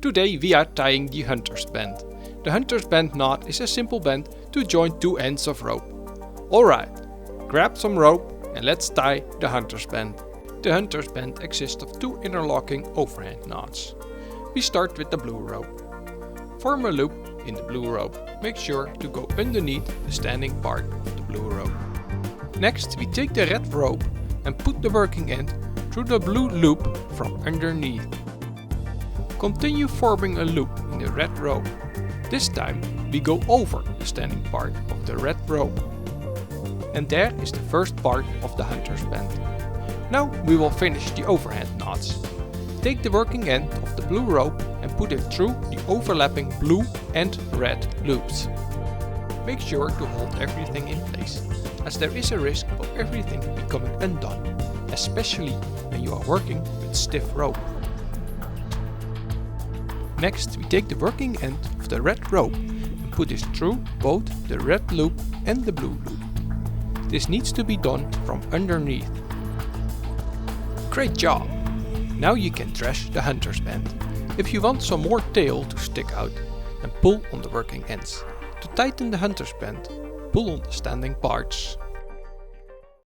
Today we are tying the hunter's band. The hunter's band knot is a simple band to join two ends of rope. Alright, grab some rope and let's tie the hunter's band. The hunter's band exists of two interlocking overhand knots. We start with the blue rope. Form a loop in the blue rope. Make sure to go underneath the standing part of the blue rope. Next we take the red rope and put the working end through the blue loop from underneath. Continue forming a loop in the red rope. This time we go over the standing part of the red rope. And there is the first part of the hunter's band. Now we will finish the overhand knots. Take the working end of the blue rope and put it through the overlapping blue and red loops. Make sure to hold everything in place, as there is a risk of everything becoming undone, especially when you are working with stiff rope. Next we take the working end of the red rope and put it through both the red loop and the blue loop. This needs to be done from underneath. Great job! Now you can thresh the hunter's band. If you want some more tail to stick out, then pull on the working ends. To tighten the hunter's band, pull on the standing parts.